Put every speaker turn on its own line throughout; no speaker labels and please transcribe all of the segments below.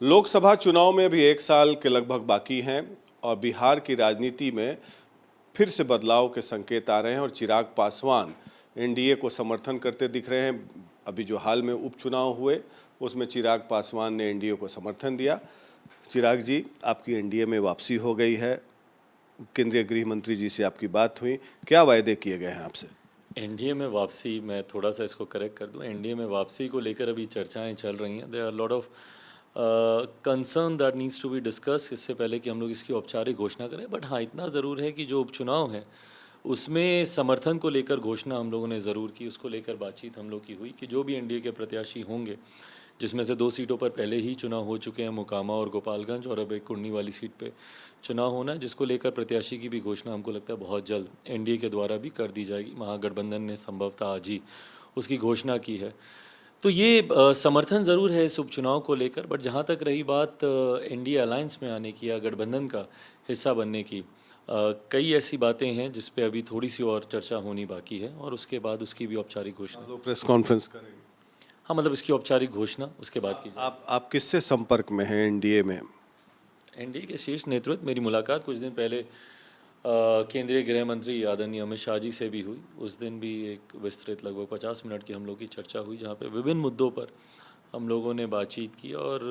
लोकसभा चुनाव में अभी एक साल के लगभग बाकी हैं और बिहार की राजनीति में फिर से बदलाव के संकेत आ रहे हैं और चिराग पासवान एनडीए को समर्थन करते दिख रहे हैं। अभी जो हाल में उपचुनाव हुए उसमें चिराग पासवान ने एनडीए को समर्थन दिया। चिराग जी, आपकी एनडीए में वापसी हो गई है, केंद्रीय गृह मंत्री जी से आपकी बात हुई, क्या वायदे किए गए हैं आपसे?
एनडीए में वापसी, मैं थोड़ा सा इसको करेक्ट कर दूं, एनडीए में वापसी को लेकर अभी चर्चाएं चल रही हैं। There are lot of concern that needs to be discuss इससे पहले कि हम लोग इसकी औपचारिक घोषणा करें। बट हाँ, इतना ज़रूर है कि जो उपचुनाव है उसमें समर्थन को लेकर घोषणा हम लोगों ने ज़रूर की, उसको लेकर बातचीत हम लोग की हुई कि जो भी एनडीए के प्रत्याशी होंगे, जिसमें से 2 सीटों पर पहले ही चुनाव हो चुके हैं, मोकामा और गोपालगंज, और अब एक कुर्नी वाली सीट पे चुनाव होना है, जिसको लेकर प्रत्याशी की भी घोषणा हमको लगता है बहुत जल्द एनडीए के द्वारा भी कर दी जाएगी। महागठबंधन ने संभवतः आज ही उसकी घोषणा की है। तो ये समर्थन ज़रूर है इस उपचुनाव को लेकर। बट जहाँ तक रही बात एनडीए अलायंस में आने की या गठबंधन का हिस्सा बनने की, कई ऐसी बातें हैं जिस पे अभी थोड़ी सी और चर्चा होनी बाकी है और उसके बाद उसकी भी औपचारिक घोषणा।
तो प्रेस कॉन्फ्रेंस करेंगे?
हाँ, मतलब इसकी औपचारिक घोषणा उसके बाद की जाए।
आप किससे संपर्क में हैं एनडीए में?
एनडीए के शीर्ष नेतृत्व, मेरी मुलाकात कुछ दिन पहले केंद्रीय गृह मंत्री आदरणीय अमित शाह जी से भी हुई। उस दिन भी एक विस्तृत लगभग 50 मिनट की हम लोग की चर्चा हुई, जहाँ पे विभिन्न मुद्दों पर हम लोगों ने बातचीत की और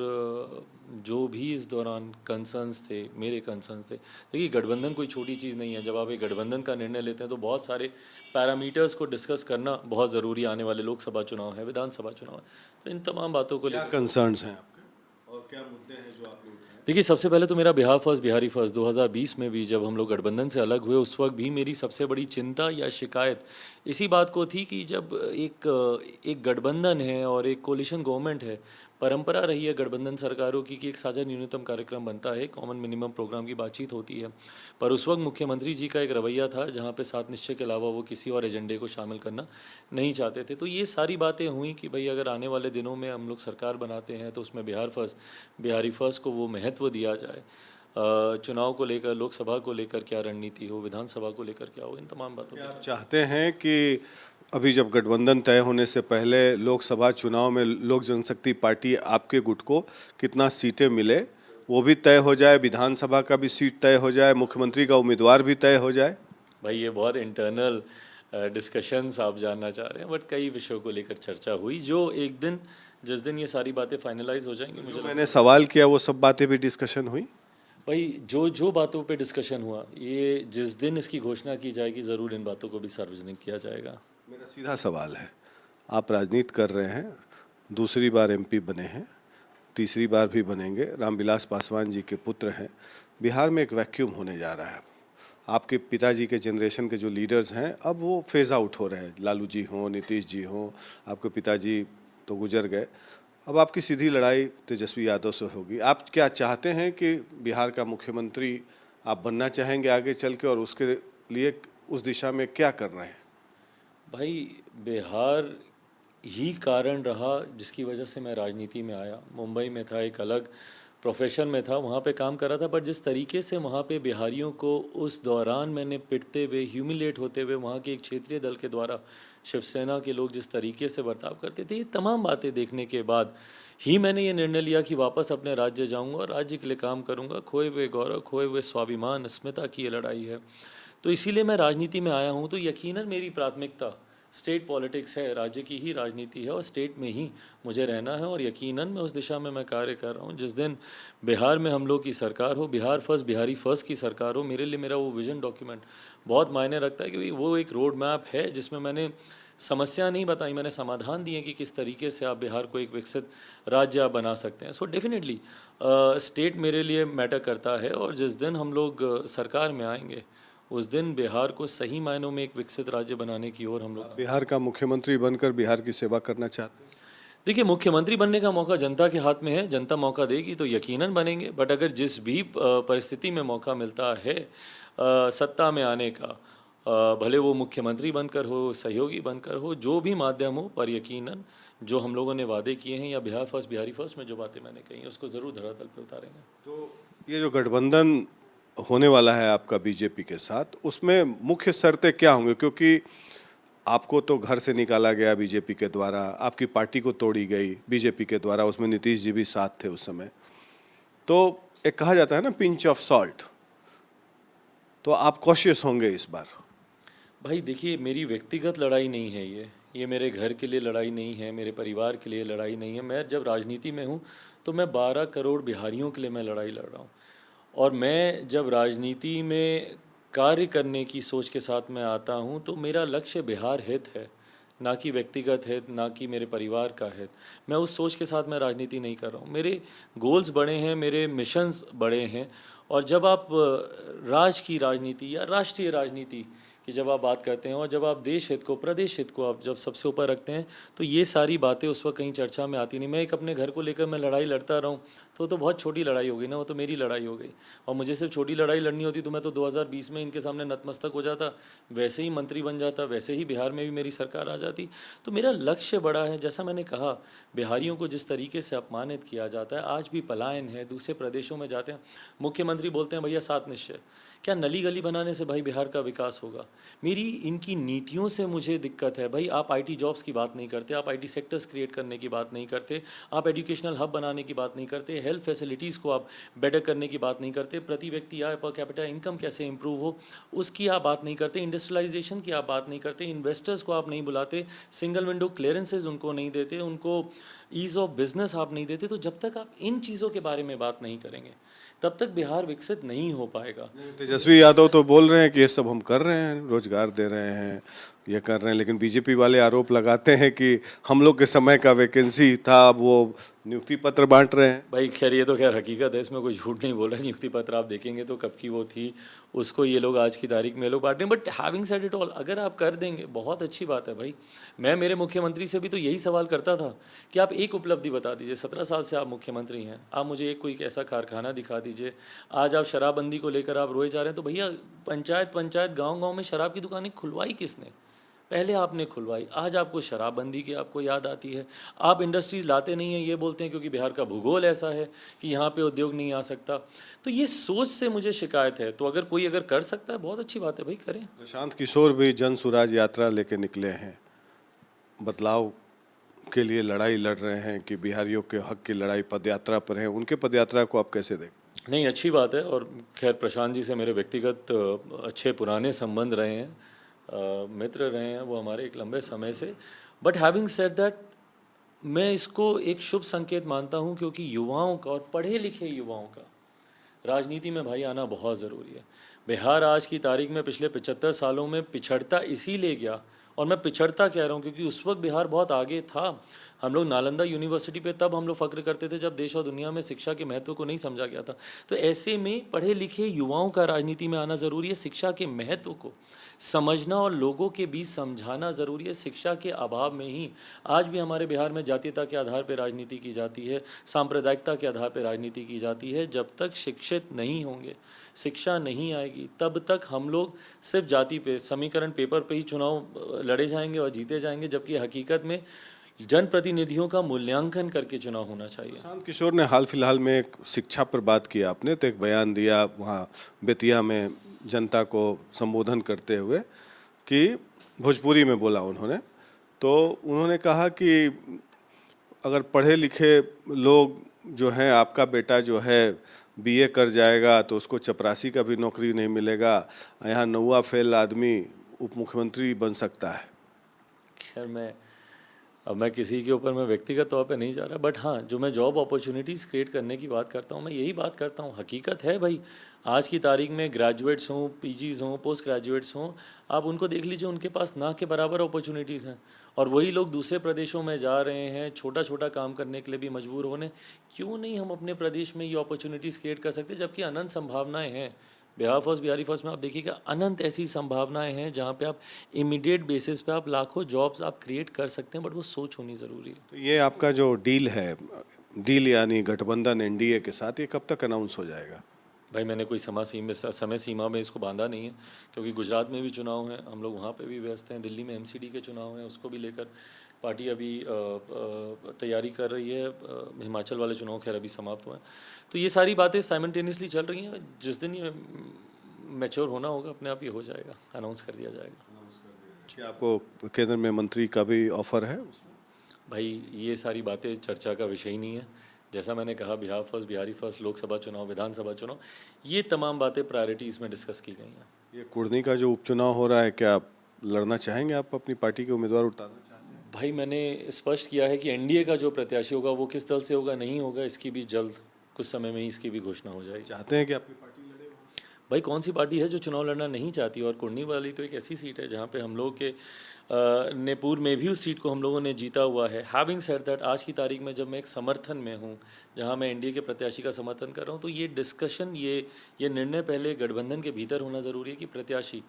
जो भी इस दौरान कंसर्न्स थे, मेरे कंसर्न्स थे। देखिए, गठबंधन कोई छोटी चीज़ नहीं है। जब आप एक गठबंधन का निर्णय लेते हैं तो बहुत सारे पैरामीटर्स को डिस्कस करना बहुत ज़रूरी। आने वाले लोकसभा चुनाव है, विधानसभा चुनाव है, तो इन तमाम बातों को
क्या
लेकर
कंसर्न्स हैं आपके और क्या मुद्दे हैं जो आपने उठाए?
देखिए, सबसे पहले तो मेरा बिहार फर्स्ट बिहारी फर्स्ट 2020 में भी जब हम लोग गठबंधन से अलग हुए, उस वक्त भी मेरी सबसे बड़ी चिंता या शिकायत इसी बात को थी कि जब एक गठबंधन है और एक कोलिशन गवर्नमेंट है, परंपरा रही है गठबंधन सरकारों की कि एक साझा न्यूनतम कार्यक्रम बनता है, कॉमन मिनिमम प्रोग्राम की बातचीत होती है। पर उस वक्त मुख्यमंत्री जी का एक रवैया था जहाँ पे 7 निश्चय के अलावा वो किसी और एजेंडे को शामिल करना नहीं चाहते थे। तो ये सारी बातें हुई कि भाई अगर आने वाले दिनों में हम लोग सरकार बनाते हैं तो उसमें बिहार फर्स्ट बिहारी फर्स्ट को वो महत्व दिया जाए। चुनाव को लेकर, लोकसभा को लेकर क्या रणनीति हो, विधानसभा को लेकर क्या हो, इन तमाम बातों
क्या
पर
आप चाहते हैं कि अभी जब गठबंधन तय होने से पहले लोकसभा चुनाव में लोक जनशक्ति पार्टी आपके गुट को कितना सीटें मिले वो भी तय हो जाए, विधानसभा का भी सीट तय हो जाए, मुख्यमंत्री का उम्मीदवार भी तय हो जाए?
भाई, ये बहुत इंटरनल डिस्कशंस आप जानना चाह रहे हैं, बट कई विषयों को लेकर चर्चा हुई जो एक दिन, जिस दिन ये सारी बातें फाइनलाइज हो जाएंगी, मुझे
मैंने सवाल किया वो सब बातें भी डिस्कशन हुई?
भाई जो जो बातों पे डिस्कशन हुआ, ये जिस दिन इसकी घोषणा की जाएगी ज़रूर इन बातों को भी सार्वजनिक किया जाएगा।
मेरा सीधा सवाल है, आप राजनीति कर रहे हैं, दूसरी बार एमपी बने हैं, तीसरी बार भी बनेंगे, रामविलास पासवान जी के पुत्र हैं, बिहार में एक वैक्यूम होने जा रहा है। आपके पिताजी के जनरेशन के जो लीडर्स हैं अब वो फेज़ आउट हो रहे हैं, लालू जी हों, नीतीश जी हों, आपके पिताजी तो गुजर गए, अब आपकी सीधी लड़ाई तेजस्वी यादव से होगी। आप क्या चाहते हैं कि बिहार का मुख्यमंत्री आप बनना चाहेंगे आगे चल के, और उसके लिए उस दिशा में क्या कर रहे हैं?
भाई, बिहार ही कारण रहा जिसकी वजह से मैं राजनीति में आया। मुंबई में था, एक अलग प्रोफेशन में था, वहाँ पे काम कर रहा था, बट जिस तरीके से वहाँ पे बिहारियों को उस दौरान मैंने पिटते हुए, ह्यूमिलेट होते हुए, वहाँ के एक क्षेत्रीय दल के द्वारा शिवसेना के लोग जिस तरीके से बर्ताव करते थे, ये तमाम बातें देखने के बाद ही मैंने ये निर्णय लिया कि वापस अपने राज्य जाऊँगा और राज्य के लिए काम करूँगा। खोए हुए गौरव, खोए हुए स्वाभिमान, अस्मिता की ये लड़ाई है, तो इसीलिए मैं राजनीति में आया हूँ। तो यकीनन मेरी प्राथमिकता स्टेट पॉलिटिक्स है, राज्य की ही राजनीति है और स्टेट में ही मुझे रहना है, और यकीनन मैं उस दिशा में मैं कार्य कर रहा हूँ। जिस दिन बिहार में हम लोग की सरकार हो, बिहार फर्स्ट बिहारी फर्स्ट की सरकार हो, मेरे लिए मेरा वो विजन डॉक्यूमेंट बहुत मायने रखता है, क्योंकि वो एक रोड मैप है जिसमें मैंने समस्या नहीं बताई, मैंने समाधान दिए कि किस तरीके से आप बिहार को एक विकसित राज्य आप बना सकते हैं। सो डेफिनेटली स्टेट मेरे लिए मैटर करता है, और जिस दिन हम लोग सरकार में आएंगे उस दिन बिहार को सही मायनों में एक विकसित राज्य बनाने की ओर हम लोग।
बिहार का मुख्यमंत्री बनकर बिहार की सेवा करना चाहते हैं?
देखिए, मुख्यमंत्री बनने का मौका जनता के हाथ में है, जनता मौका देगी तो यकीनन बनेंगे। बट अगर जिस भी परिस्थिति में मौका मिलता है सत्ता में आने का, भले वो मुख्यमंत्री बनकर हो, सहयोगी बनकर हो, जो भी माध्यम हो, पर यकीनन जो हम लोगों ने वादे किए हैं या बिहार फर्स्ट बिहारी फर्स्ट में जो बातें मैंने कही उसको ज़रूर धरातल पर उतारेंगे।
तो ये जो गठबंधन होने वाला है आपका बीजेपी के साथ, उसमें मुख्य शर्तें क्या होंगी? क्योंकि आपको तो घर से निकाला गया बीजेपी के द्वारा, आपकी पार्टी को तोड़ी गई बीजेपी के द्वारा, उसमें नीतीश जी भी साथ थे उस समय, तो एक कहा जाता है ना, पिंच ऑफ सॉल्ट, तो आप कॉशियस होंगे इस बार?
भाई देखिए, मेरी व्यक्तिगत लड़ाई नहीं है ये मेरे घर के लिए लड़ाई नहीं है, मेरे परिवार के लिए लड़ाई नहीं है। मैं जब राजनीति में हूँ तो मैं 12 करोड़ बिहारियों के लिए मैं लड़ाई लड़ रहा हूँ। और मैं जब राजनीति में कार्य करने की सोच के साथ मैं आता हूँ तो मेरा लक्ष्य बिहार हित है, ना कि व्यक्तिगत हित, ना कि मेरे परिवार का हित। मैं उस सोच के साथ मैं राजनीति नहीं कर रहा हूँ। मेरे गोल्स बड़े हैं, मेरे मिशंस बड़े हैं। और जब आप राज की राजनीति या राष्ट्रीय राजनीति की जब आप बात करते हैं और जब आप देश हित को, प्रदेश हित को आप जब सबसे ऊपर रखते हैं, तो ये सारी बातें उस वक्त कहीं चर्चा में आती नहीं। मैं एक अपने घर को लेकर मैं लड़ाई लड़ता रहूँ तो बहुत छोटी लड़ाई हो गई ना, वो तो मेरी लड़ाई हो गई। और मुझे सिर्फ छोटी लड़ाई लड़नी होती तो मैं तो 2020 में इनके सामने नतमस्तक हो जाता, वैसे ही मंत्री बन जाता, वैसे ही बिहार में भी मेरी सरकार आ जाती। तो मेरा लक्ष्य बड़ा है। जैसा मैंने कहा, बिहारियों को जिस तरीके से अपमानित किया जाता है, आज भी पलायन है, दूसरे प्रदेशों में जाते हैं, मुख्यमंत्री बोलते हैं भैया 7 निश्चय। क्या नली गली बनाने से भाई बिहार का विकास होगा? मेरी इनकी नीतियों से मुझे दिक्कत है। भाई आप आईटी जॉब्स की बात नहीं करते, आप आईटी सेक्टर्स क्रिएट करने की बात नहीं करते, आप एजुकेशनल हब बनाने की बात नहीं करते, हेल्थ फैसिलिटीज़ को आप बेटर करने की बात नहीं करते, प्रति व्यक्ति आय पर कैपिटा इनकम कैसे इंप्रूव हो उसकी आप बात नहीं करते, इंडस्ट्रियलाइजेशन की आप बात नहीं करते, इन्वेस्टर्स को आप नहीं बुलाते, सिंगल विंडो क्लियरेंसेज उनको नहीं देते, उनको ईज़ ऑफ बिजनेस आप नहीं देते। तो जब तक आप इन चीज़ों के बारे में बात नहीं करेंगे तब तक बिहार विकसित नहीं हो पाएगा।
तेजस्वी यादव तो बोल रहे हैं कि ये सब हम कर रहे हैं, रोजगार दे रहे हैं, ये कर रहे हैं, लेकिन बीजेपी वाले आरोप लगाते हैं कि हम लोग के समय का वैकेंसी था, अब वो नियुक्ति पत्र बांट रहे हैं।
भाई खैर, ये तो खैर हकीकत है, इसमें कोई झूठ नहीं बोल रहा है। नियुक्ति पत्र आप देखेंगे तो कब की वो थी, उसको ये लोग आज की तारीख में लोग बांट रहे हैं। But having said it all, अगर आप कर देंगे बहुत अच्छी बात है भाई। मैं मेरे मुख्यमंत्री से भी तो यही सवाल करता था कि आप एक उपलब्धि बता दीजिए, 17 साल से आप मुख्यमंत्री हैं, आप मुझे एक कोई ऐसा कारखाना दिखा दीजिए। आज आप शराबबंदी को लेकर आप रोए जा रहे हैं, तो भैया पंचायत पंचायत गाँव गाँव में शराब की दुकानें खुलवाई किसने? पहले आपने खुलवाई। आज आपको शराबबंदी की आपको याद आती है। आप इंडस्ट्रीज़ लाते नहीं हैं, ये बोलते हैं क्योंकि बिहार का भूगोल ऐसा है कि यहाँ पे उद्योग नहीं आ सकता। तो ये सोच से मुझे शिकायत है। तो अगर कोई अगर कर सकता है, बहुत अच्छी बात है भाई, करें।
प्रशांत किशोर भी जन सुराज यात्रा लेके निकले हैं, बदलाव के लिए लड़ाई लड़ रहे हैं कि बिहारियों के हक की लड़ाई पद यात्रा पर है। उनके पद यात्रा को आप कैसे देखें?
नहीं, अच्छी बात है। और खैर, प्रशांत जी से मेरे व्यक्तिगत अच्छे पुराने संबंध रहे हैं, मित्र रहे हैं वो हमारे एक लंबे समय से। बट हैविंग सेड दैट, मैं इसको एक शुभ संकेत मानता हूँ, क्योंकि युवाओं का और पढ़े लिखे युवाओं का राजनीति में भाई आना बहुत ज़रूरी है। बिहार आज की तारीख में पिछले 75 सालों में पिछड़ता इसीलिए गया, और मैं पिछड़ता कह रहा हूँ क्योंकि उस वक्त बिहार बहुत आगे था। हम लोग नालंदा यूनिवर्सिटी पे तब हम लोग फ़ख्र करते थे जब देश और दुनिया में शिक्षा के महत्व को नहीं समझा गया था। तो ऐसे में पढ़े लिखे युवाओं का राजनीति में आना ज़रूरी है। शिक्षा के महत्व को समझना और लोगों के बीच समझाना ज़रूरी है। शिक्षा के अभाव में ही आज भी हमारे बिहार में जातीयता के आधार पर राजनीति की जाती है, सांप्रदायिकता के आधार पर राजनीति की जाती है। जब तक शिक्षित नहीं होंगे, शिक्षा नहीं आएगी, तब तक हम लोग सिर्फ जाति पे, समीकरण पेपर पे ही चुनाव लड़े जाएंगे और जीते जाएंगे, जबकि हकीकत में जनप्रतिनिधियों का मूल्यांकन करके चुनाव होना चाहिए।
प्रशांत किशोर ने हाल फिलहाल में एक शिक्षा पर बात की, आपने तो एक बयान दिया वहाँ बेतिया में जनता को संबोधन करते हुए, कि भोजपुरी में बोला उन्होंने, तो उन्होंने कहा कि अगर पढ़े लिखे लोग जो हैं, आपका बेटा जो है बीए कर जाएगा तो उसको चपरासी का भी नौकरी नहीं मिलेगा, यहाँ 9वां फेल आदमी उप मुख्यमंत्री बन सकता है।
खैर, मैं किसी के ऊपर मैं व्यक्तिगत तौर पे नहीं जा रहा, बट हाँ, जो मैं जॉब अपॉर्चुनिटीज़ क्रिएट करने की बात करता हूँ, मैं यही बात करता हूँ। हकीकत है भाई, आज की तारीख में ग्रेजुएट्स हों, पीजीज़ हों, पोस्ट ग्रेजुएट्स हों, आप उनको देख लीजिए, उनके पास ना के बराबर अपॉर्चुनिटीज़ हैं। और वही लोग दूसरे प्रदेशों में जा रहे हैं छोटा छोटा काम करने के लिए भी मजबूर होने। क्यों नहीं हम अपने प्रदेश में ये अपॉर्चुनिटीज़ क्रिएट कर सकते, जबकि अनंत संभावनाएँ हैं। बिहार फर्स्ट, बिहारी फर्स्ट में आप देखिएगा, अनंत ऐसी संभावनाएं हैं जहां पे आप इमीडिएट बेसिस पे आप लाखों जॉब्स आप क्रिएट कर सकते हैं, बट वो सोच होनी ज़रूरी है।
तो ये आपका जो डील है, डील यानी गठबंधन एनडीए के साथ, ये कब तक अनाउंस हो जाएगा?
भाई मैंने कोई समय सीमा में इसको बांधा नहीं है, क्योंकि गुजरात में भी चुनाव हैं, हम लोग वहाँ पे भी व्यस्त हैं, दिल्ली में एमसीडी के चुनाव हैं, उसको भी लेकर पार्टी अभी तैयारी कर रही है। हिमाचल वाले चुनाव खैर अभी समाप्त हुए हैं। तो ये सारी बातें साइमल्टेनियसली चल रही हैं। जिस दिन ये मैच्योर होना होगा, अपने आप ये हो जाएगा, अनाउंस कर दिया जाएगा।
क्या आपको केंद्र में मंत्री का भी ऑफर है?
भाई ये सारी बातें चर्चा का विषय ही नहीं है। जैसा मैंने कहा, बिहार फर्स्ट, बिहारी फर्स्ट, लोकसभा चुनाव, विधानसभा चुनाव, ये तमाम बातें प्रायोरिटीज़ में डिस्कस की गई हैं।
ये कुर्नी का जो उपचुनाव हो रहा है, क्या आप लड़ना चाहेंगे? आप अपनी पार्टी के उम्मीदवार उतारना चाहते हैं?
भाई मैंने स्पष्ट किया है कि एनडीए का जो प्रत्याशी होगा वो किस दल से होगा, नहीं होगा, इसकी भी जल्द कुछ समय में ही इसकी भी घोषणा हो जाएगी।
चाहते हैं कि आपकी पार्टी लड़े?
भाई कौन सी पार्टी है जो चुनाव लड़ना नहीं चाहती? और कुर्नी वाली तो एक ऐसी सीट है जहाँ पे हम लोग के ने पूर्व में भी उस सीट को हम लोगों ने जीता हुआ है। हैविंग सेड दैट, आज की तारीख में जब मैं एक समर्थन में हूँ जहाँ मैं एनडीए के प्रत्याशी का समर्थन कर रहा हूँ, तो ये डिस्कशन, ये निर्णय पहले गठबंधन के भीतर होना ज़रूरी है कि प्रत्याशी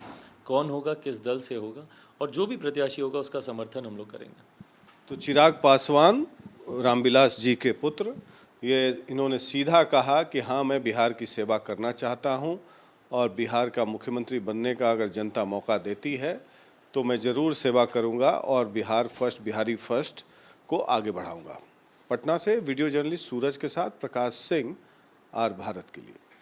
कौन होगा, किस दल से होगा, और जो भी प्रत्याशी होगा उसका समर्थन हम लोग करेंगे।
तो चिराग पासवान, रामविलास जी के पुत्र, ये इन्होंने सीधा कहा कि हाँ, मैं बिहार की सेवा करना चाहता हूँ और बिहार का मुख्यमंत्री बनने का अगर जनता मौका देती है तो मैं ज़रूर सेवा करूँगा और बिहार फर्स्ट, बिहारी फर्स्ट को आगे बढ़ाऊँगा। पटना से वीडियो जर्नलिस्ट सूरज के साथ प्रकाश सिंह, आर भारत के लिए।